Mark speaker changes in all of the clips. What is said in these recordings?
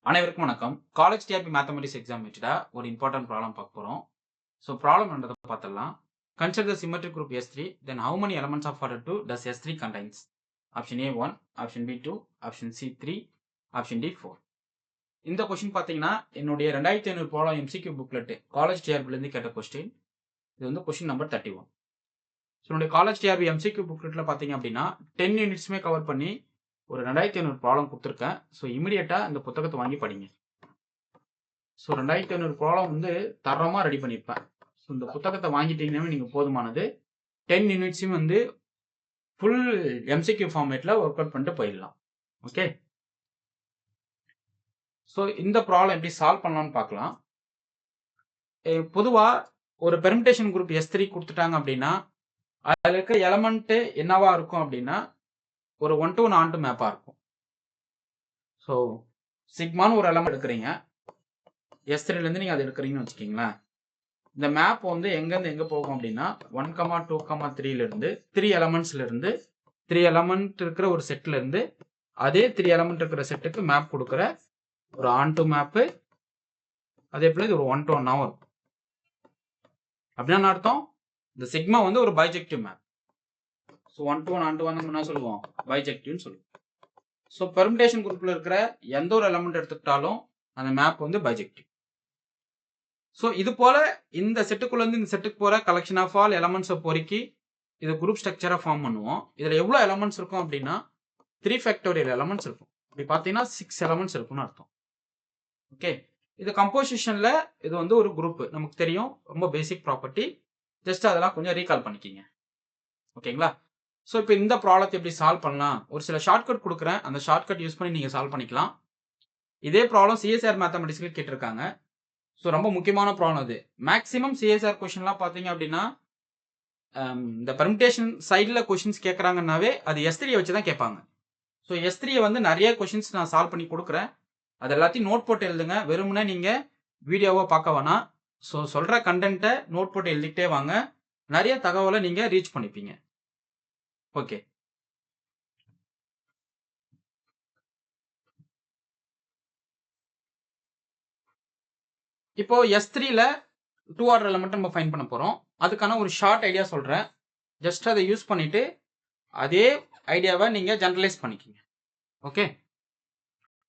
Speaker 1: அனைவருக்கும் வணக்கம். College TRP mathematics exam வச்சுட்டா ஒரு இம்பார்ட்டன்ட் ப்ராப்ளம் பார்க்க போறோம். ஸோ ப்ராப்ளம் என்னன்றத பார்த்துடலாம். Consider the symmetric group S3, then how many elements of order 2 does S3 contains? Option A 1, option B 2, option C 3, option D 4. இந்த question பார்த்தீங்கன்னா என்னுடைய 2500 problem MCQ booklet college டிஆர்பிலேருந்து கேட்ட question. இது வந்து கொஸ்டின் நம்பர் 31. ஸோ என்னுடைய college TRP MCQ புக்லெட்டில் பார்த்தீங்க அப்படின்னா 10 யூனிட்ஸுமே cover பண்ணி ஒரு 2500 ப்ராப்ளம் கொடுத்துருக்கேன். ஸோ இமிடியேட்டாக இந்த புத்தகத்தை வாங்கி படிங்க. ஸோ 2500 ப்ராப்ளம் வந்து தரமாக ரெடி பண்ணியிருப்பேன். ஸோ இந்த புத்தகத்தை வாங்கிட்டீங்கன்னாவே நீங்கள் போதுமானது. 10 யூனிட்ஸையும் வந்து ஃபுல் எம்சிக்யூ ஃபார்மேட்டில் ஒர்க் அவுட் பண்ணிட்டு போயிடலாம். ஓகே, ஸோ இந்த ப்ராப்ளம் எப்படி சால்வ் பண்ணலாம்னு பார்க்கலாம். பொதுவாக ஒரு பெர்மிட்டேஷன் குரூப் S3 கொடுத்துட்டாங்க அப்படின்னா அதில் இருக்கிற எலமெண்ட்டு என்னவா இருக்கும் அப்படின்னா ஒரு 1-to-1 onto மேப்பாக இருக்கும். ஸோ சிக்மான்னு ஒரு எலமெண்ட் எடுக்கிறீங்க, S3லேருந்து நீங்கள் அது எடுக்கிறீங்கன்னு வச்சுக்கிங்களேன். இந்த மேப் வந்து எங்கேருந்து எங்கே போகும் அப்படின்னா 1,2,3லேருந்து 3 எலமெண்ட்ஸ்லேருந்து 3 எலமெண்ட் இருக்கிற ஒரு செட்லேருந்து அதே 3 எலமெண்ட் இருக்கிற செட்டுக்கு மேப் கொடுக்குற ஒரு ஆன்டு மேப்பு. அதே போல் இது ஒரு 1-to-1 இருக்கும். அப்படின்னா அர்த்தம் இந்த சிக்மா வந்து ஒரு bijective map. So 1-to-1 onto நம்ம என்ன சொல்லுவோம், பைஜெக்டிவ்னு சொல்லுவோம். ஸோ பெர்மிட்டேஷன் குரூப்பில் இருக்கிற எந்த ஒரு எலமெண்ட் எடுத்துக்கிட்டாலும் அந்த மேப் வந்து பைஜெக்டிவ். ஸோ இது போல இந்த செட்டுக்குள்ளேருந்து இந்த செட்டுக்கு போகிற கலெக்ஷன் ஆஃப் ஆல் எலமெண்ட்ஸை பொறுக்கி இது குரூப் ஸ்ட்ரக்சராக ஃபார்ம் பண்ணுவோம். இதில் எவ்வளோ எலமெண்ட்ஸ் இருக்கும் அப்படின்னா 3 ஃபேக்டோரியல் எலமெண்ட்ஸ் இருக்கும். இப்படி பார்த்தீங்கன்னா 6 எலமெண்ட்ஸ் இருக்கும்னு அர்த்தம். ஓகே, இது கம்போசிஷனில் இது வந்து ஒரு குரூப் நமக்கு தெரியும், ரொம்ப பேசிக் ப்ராப்பர்ட்டி. ஜஸ்ட் அதெல்லாம் கொஞ்சம் ரீகால் பண்ணிக்கிங்க. ஓகேங்களா? ஸோ இப்போ இந்த ப்ராப்ளத்தை எப்படி சால்வ் பண்ணலாம், ஒரு சில ஷார்ட்கட் கொடுக்குறேன், அந்த ஷார்ட்கட் யூஸ் பண்ணி நீங்கள் சால்வ் பண்ணிக்கலாம். இதே ப்ராப்ளம் சிஎஸ்ஆர் மேத்தமெட்டிக்ஸ்க்கு கேட்டிருக்காங்க. ஸோ ரொம்ப முக்கியமான ப்ராப்ளம் அது. மேக்ஸிமம் சிஎஸ்ஆர் கொஷின்லாம் பார்த்தீங்க அப்படின்னா இந்த பெர்மிட்டேஷன் சைடில் கொஷின்ஸ் கேட்குறாங்கன்னாவே அது S3 வச்சு தான் கேட்பாங்க. ஸோ S3 வந்து நிறைய கொஷின்ஸ் நான் சால்வ் பண்ணி கொடுக்குறேன். அது எல்லாத்தையும் நோட் போட்டு எழுதுங்க. வெறுமனே நீங்கள் வீடியோவை பார்க்க வேணாம். ஸோ சொல்கிற கண்டென்ட்டை நோட் போட்டு எழுதிக்கிட்டே வாங்க. நிறைய தகவலை நீங்கள் ரீச் பண்ணிப்பீங்க. ஓகே, இப்போ S3ல 2 ஆர்டர் எலமெண்ட் நம்ம ஃபைண்ட் பண்ண போகிறோம். அதுக்கான ஒரு ஷார்ட் ஐடியா சொல்கிறேன். ஜஸ்ட் அதை யூஸ் பண்ணிவிட்டு அதே ஐடியாவை நீங்கள் ஜென்ரலைஸ் பண்ணிக்கிங்க. ஓகே,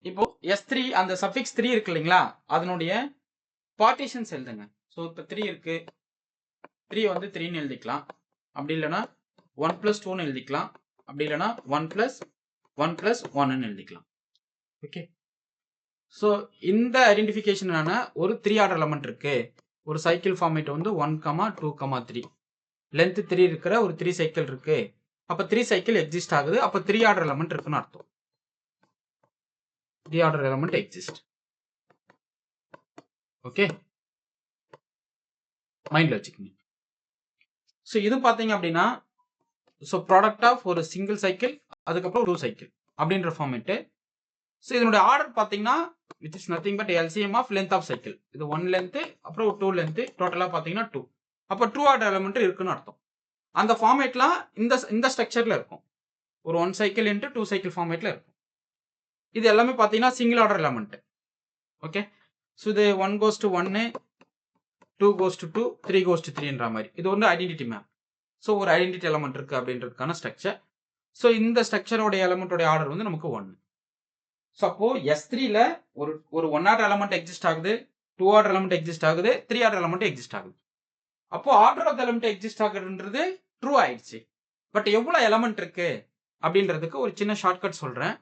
Speaker 1: இப்போ S3 அந்த சஃபிக்ஸ் 3 இருக்கு இல்லைங்களா, அதனுடைய பார்ட்டிஷன்ஸ் எழுதுங்க. ஸோ இப்போ 3 இருக்கு, 3 வந்து 3ன்னு எழுதிக்கலாம். அப்படி இல்லைன்னா 1+2ன்னு எழுதிக்கலாம். அப்படி இல்லைன்னா 1+1+1ன்னு எழுதிக்கலாம். ஓகே, ஸோ இந்த ஐடென்டிஃபிகேஷனான ஒரு 3 ஆர்டர் எலமெண்ட் இருக்கு. ஒரு சைக்கிள் ஃபார்மேட் வந்து 1, 2, 3 லென்த் 3 இருக்கிற ஒரு 3 சைக்கிள் இருக்கு. அப்போ 3 சைக்கிள் எக்ஸிஸ்ட் ஆகுது. அப்போ 3 ஆர்டர் எலமெண்ட் இருக்குன்னு அர்த்தம். 3 ஆர்டர் எலமெண்ட் எக்ஸிஸ்ட். ஓகே, மைண்ட்ல வச்சுக்கோங்க. ஸோ இது பார்த்தீங்க அப்படின்னா ஸோ ப்ராடக்ட் ஆஃப் ஒரு சிங்கிள் சைக்கிள் அதுக்கப்புறம் 2 சைக்கிள் அப்படின்ற ஃபார்மேட்டு. ஸோ இதனுடைய ஆர்டர் பார்த்தீங்கன்னா which is nothing but LCM of length of cycle. இது 1 லென்த்து அப்புறம் 2 லென்த்து, டோட்டலாக பார்த்தீங்கன்னா 2. அப்போ 2 ஆர்டர் எலமெண்ட் இருக்குன்னு அர்த்தம். அந்த ஃபார்மேட்லாம் இந்த ஸ்ட்ரக்சரில் இருக்கும். ஒரு 1 சைக்கிள் இன்ட்டு 2 சைக்கிள் ஃபார்மேட்டில் இருக்கும். இது எல்லாமே பார்த்தீங்கன்னா single order element. Okay, so இது 1 goes to 1, 2 goes to 2, 3 goes to 3ன்ற மாதிரி இது வந்து ஐடென்டிட்டி மேப். ஸோ ஒரு ஐடென்டிட்டி எலமெண்ட் இருக்குது அப்படின்றதுக்கான ஸ்ட்ரக்சர். ஸோ இந்த ஸ்ட்ரக்சரோட எலமெண்ட்டோட ஆர்டர் வந்து நமக்கு 1. ஸோ அப்போ S3ல ஒரு 1 ஆர்டர் எலமெண்ட் எக்ஸிஸ்ட் ஆகுது, 2 ஆர்டர் எலமெண்ட் எக்ஸிஸ்ட் ஆகுது, 3 ஆர்டர் எலமெண்ட் எக்ஸிஸ்ட் ஆகுது. அப்போ ஆர்டர் ஆஃப் எலமெண்ட் எக்ஸிஸ்ட் ஆகுதுன்றது ட்ரூ ஆயிடுச்சு. பட் எவ்வளோ எலமெண்ட் இருக்கு அப்படின்றதுக்கு ஒரு சின்ன ஷார்ட்கட் சொல்றேன்.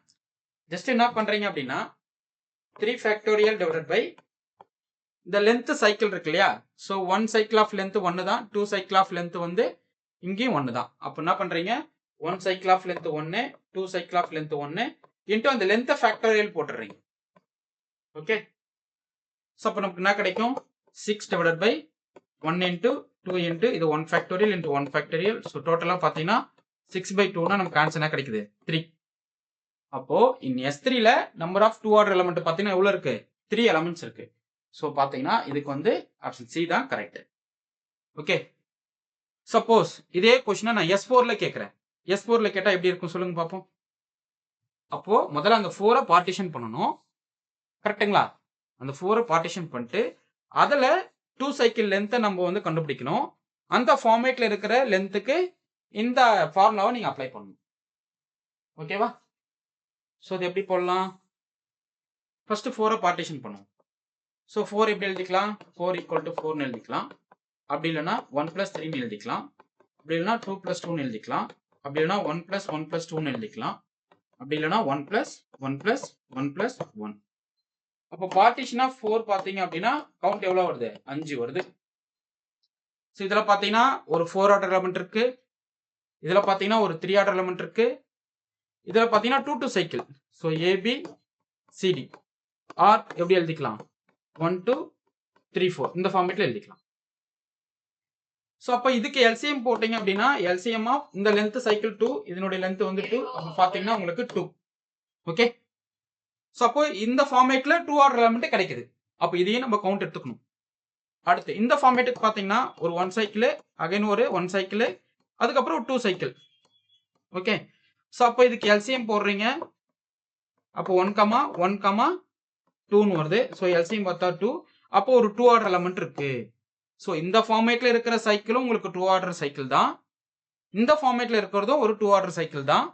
Speaker 1: ஜஸ்ட் என்ன பண்றீங்க அப்படின்னா 3 ஃபேக்டோரியல் டிவைடட் பை இந்த லென்த் சைக்கிள் இருக்கு இல்லையா. ஸோ 1 சைக்கிள் ஆஃப் லென்த் 1 தான், 2 சைக்கிள் ஆஃப் லென்த் வந்து இங்கேயும் 1 தான். அப்போ என்ன பண்றீங்க 1 cycle of length 1, 2 cycle of length 1 into அந்த லென்த்தை ஃபேக்டோரியல் போட்டுறீங்க. ஓகே, ஸோ அப்போ நமக்கு என்ன கிடைக்கும் 6 டிவைடட் பை 1 இன்ட்டு 2 இன்ட்டு இது 1 ஃபேக்டோரியல் இன்ட்டு 1 ஃபேக்டோரியல். ஸோ டோட்டலாக பார்த்தீங்கன்னா 6/2னா நமக்கு ஆன்சர் என்ன கிடைக்குது 3. அப்போ இன் S3ல நம்பர் ஆஃப் 2 ஆர்டர் எலமெண்ட் பார்த்தீங்கன்னா எவ்வளோ இருக்கு 3 எலமெண்ட்ஸ் இருக்கு. ஸோ பார்த்தீங்கன்னா இதுக்கு வந்து ஆப்ஷன் சி தான் கரெக்ட். ஓகே, சப்போஸ் இதே கொஸ்டினை நான் S4ல கேட்குறேன். S4ல கேட்டால் எப்படி இருக்கும் சொல்லுங்க பார்ப்போம். அப்போ முதல்ல அந்த 4 பார்ட்டிஷன் பண்ணணும். கரெக்ட்டுங்களா? அந்த 4 பார்ட்டிஷன் பண்ணிட்டு அதுல 2 சைக்கிள் லென்த்தை நம்ம வந்து கண்டுபிடிக்கணும். அந்த ஃபார்மேட்ல இருக்கிற லென்த்துக்கு இந்த ஃபார்முலாவை நீங்க அப்ளை பண்ணணும். ஓகேவா? ஸோ இது எப்படி போடலாம்? ஃபர்ஸ்ட் 4 பார்ட்டிஷன் பண்ணுவோம். ஸோ 4 எப்படி எழுதிக்கலாம்? 4 ஈக்குவல் டு 4ன்னு எழுதிக்கலாம். அப்படி இல்லைன்னா 1 + 3ன்னு எழுதிக்கலாம். அப்படி இல்லைன்னா 2 + 2ன்னு எழுதிக்கலாம். அப்படி இல்லைன்னா 1 + 1 + 2ன்னு எழுதிக்கலாம். அப்படி இல்லைன்னா 1 + 1 + 1 + 1. அப்போ பார்ட்டிஷன் ஆஃப் 4 பார்த்தீங்க அப்படின்னா கவுண்ட் எவ்வளோ வருது? 5 வருது. ஸோ இதில் பார்த்தீங்கன்னா ஒரு 4 ஆர்டர் எலமெண்ட் இருக்கு. இதில் பார்த்தீங்கன்னா ஒரு 3 ஆர்டர் எலமெண்ட் இருக்கு. இதில் பார்த்தீங்கன்னா 2 2 cycle. So AB CD are எப்படி எழுதிக்கலாம்? 1 2 3 4 இந்த ஃபார்மேட்ல எழுதிக்கலாம். ஸோ அப்போ இதுக்கு எல்சிஎம் போட்டீங்க அப்படின்னா எல்சிஎம் ஆஃப் இந்த லென்த் சைக்கிள் 2, இதனுடைய லென்த் வந்து 2. அப்போ பார்த்தீங்கன்னா உங்களுக்கு 2. ஓகே. ஸோ அப்போ இந்த ஃபார்மேட்ல 2 ஆர்டர் எலமெண்ட் கிடைக்குது. அப்போ இதையும் நம்ம கவுண்ட் எடுத்துக்கணும். அடுத்து இந்த ஃபார்மேட்டுக்கு பார்த்தீங்கன்னா ஒரு 1 சைக்கிள், அகைன் ஒரு 1 சைக்கிள், அதுக்கப்புறம் 2 சைக்கிள். ஓகே. ஸோ அப்போ இதுக்கு எல்சிஎம் போடுறீங்க. அப்போ 1, 1, 2ன்னு வருது. ஸோ எல்சிஎம் பார்த்தா 2. அப்போ ஒரு 2 ஆர்டர் எலமெண்ட் இருக்கு. ஸோ இந்த ஃபார்மேட்ல இருக்கிற சைக்கிளும் உங்களுக்கு 2 ஆர்டர் சைக்கிள் தான். இந்த ஃபார்மேட்ல இருக்கிறதும் ஒரு 2 ஆர்டர் சைக்கிள் தான்.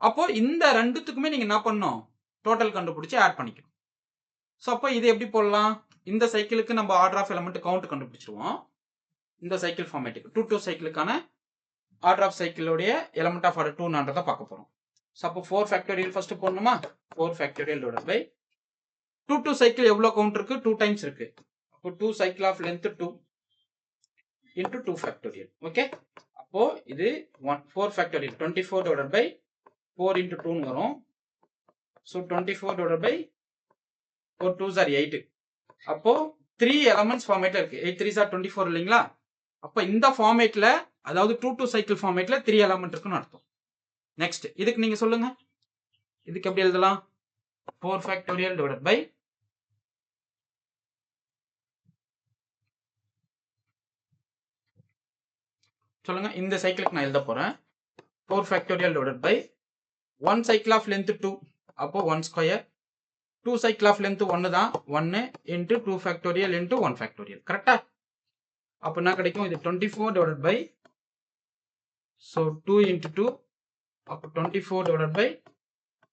Speaker 1: அப்போ இந்த ரெண்டுத்துக்குமே நீங்க என்ன பண்ணணும்? டோட்டல் கண்டுபிடிச்சு ஆட் பண்ணிக்கணும். ஸோ அப்போ இது எப்படி போடலாம்? இந்த சைக்கிளுக்கு நம்ம ஆர்டர் ஆஃப் எலமெண்ட் கவுண்ட் கண்டுபிடிச்சிருவோம். இந்த சைக்கிள் ஃபார்மேட்டுக்கு 2 2 சைக்கிளுக்கான ஆர்டர் ஆஃப் சைக்கிளோடைய எலமெண்ட் ஆஃப் ஆர்டர் 2ன்றதை பார்க்க போறோம். ஸோ அப்போ 4 ஃபேக்டோரியல் ஃபர்ஸ்ட் போடணுமா? 4 ஃபேக்டோரியல் டிவைடட் பை 2 2 சைக்கிள் எவ்வளவு கவுண்ட் இருக்கு? 2 டைம்ஸ் இருக்கு. அப்போ 2 cycle of length 2 into 2 factorial. Okay. அப்போ இது 4 factorial 24 divided by 4 into 2 ன்னு வரும். So 24 divided by 4 2s are 8. அப்போ 3 elements ஃபார்மேட்ல இருக்கு. 8 3s are 24 இல்லைங்களா? அப்போ இந்த ஃபார்மேட்ல அதாவது 2 2 சைக்கிள் ஃபார்மேட்ல 3 எலமெண்ட் இருக்குன்னு அர்த்தம். நெக்ஸ்ட் இதுக்கு நீங்க சொல்லுங்க. இதுக்கு எப்படி எழுதலாம்? 4 factorial divided by சொல்லுங்க. இந்த சைக்கிளுக்கு நான் எழுத போறேன். 4 factorial divided by 1 cycle of length 2. அப்போ 1 square. 2 cycle of length 1 தான். 1 into 2 factorial into 1 factorial. கரெக்டா? அப்போ என்ன கிடைக்கும்? இது 24 divided by so 2 into 2. அப்போ 24 divided by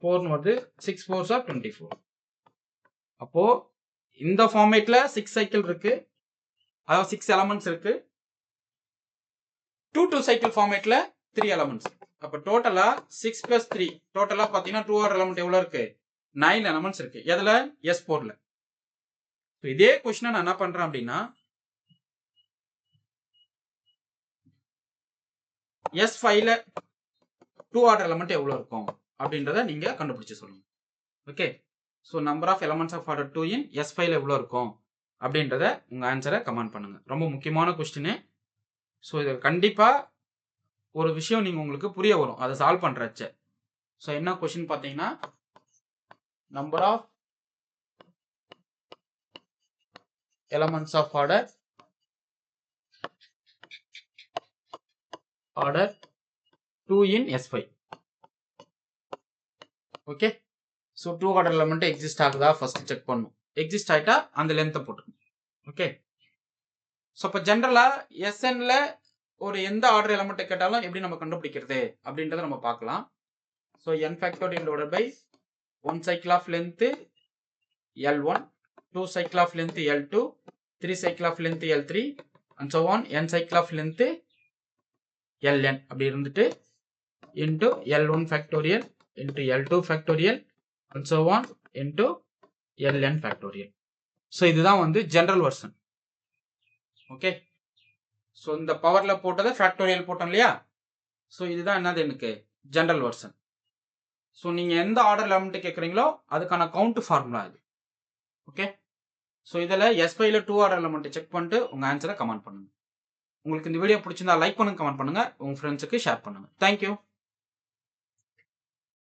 Speaker 1: 4 வருது. 6 4s are 24. அப்போ இந்த ஃபார்மேட்ல 6 சைக்கிள் இருக்கு. அதாவது 6 எலமெண்ட்ஸ் இருக்கு. 2 2 சைக்கிள் ஃபார்மேட்ல 3 எலமெண்ட்ஸ். அப்ப டோட்டலா 6 plus 3 டோட்டலா பாத்தீங்கன்னா 2 ஆர்டர் எலமெண்ட் எவ்வளவு இருக்கு? 9 எலமெண்ட்ஸ் இருக்கு. எதுல? S4ல. இதே क्वेश्चन நான் என்ன பண்றேன் அப்படின்னா S5ல 2 ஆர்டர் எலமெண்ட் எவ்வளவு இருக்கும் அப்படின்றத நீங்க கண்டுபிடிச்சு சொல்லுங்க. Okay. So number of elements of order 2 in S5ல எவ்வளவு இருக்கும் அப்படின்றத உங்க ஆன்சரை கமெண்ட் பண்ணுங்க. ரொம்ப முக்கியமான क्वेश्चन. சோ இது கண்டிப்பா ஒரு விஷயம் நீங்க உங்களுக்கு புரிய வரும் அதை சால்வ் பண்றச்ச. சோ என்ன क्वेश्चन பாத்தீங்கன்னா number of elements of order 2 in S5. Okay. So 2 order element exist ஆகுதா ஃபர்ஸ்ட் செக் பண்ணனும். எக்ஸிஸ்ட் ஆயிட்டா அந்த லென்த் போட்டுக்கணும். ஓகே. சோ இப்ப ஜெனரலா SNல ஒரு எந்த ஆர்டர் எலிமெண்ட் கேட்டாலும் எப்படி நம்ம கண்டுபிடிக்கிறது அப்படின்றத நம்ம பார்க்கலாம். So n factorial divided by 1 cycle of length L1, 2 cycle of length L2, 3 cycle of length L3 and so on n cycle of length Ln அப்படி இருந்துட்டு into L1 factorial into L2 factorial and so on into Ln factorial. So இதுதான் வந்து general version. Okay. So இந்த பவர்ல போட்டத factorial போட்டோம் இல்லையா? So இதுதான் என்னது எனக்கு ஜெனரல் வெர்ஷன். சோ நீங்க எந்த ஆர்டர் எலிமெண்ட் கேக்குறீங்களோ அதுக்கான கவுண்ட் ஃபார்முலா இது. ஓகே. சோ இதல S5ல 2 ஆர்டர் எலிமெண்ட் செக் பண்ணிட்டு உங்க ஆன்சரை கமெண்ட் பண்ணுங்க. உங்களுக்கு இந்த வீடியோ பிடிச்சிருந்தா லைக் பண்ணுங்க, கமெண்ட் பண்ணுங்க, உங்க ஃப்ரெண்ட்ஸ்க்கு ஷேர் பண்ணுங்க. Thank you.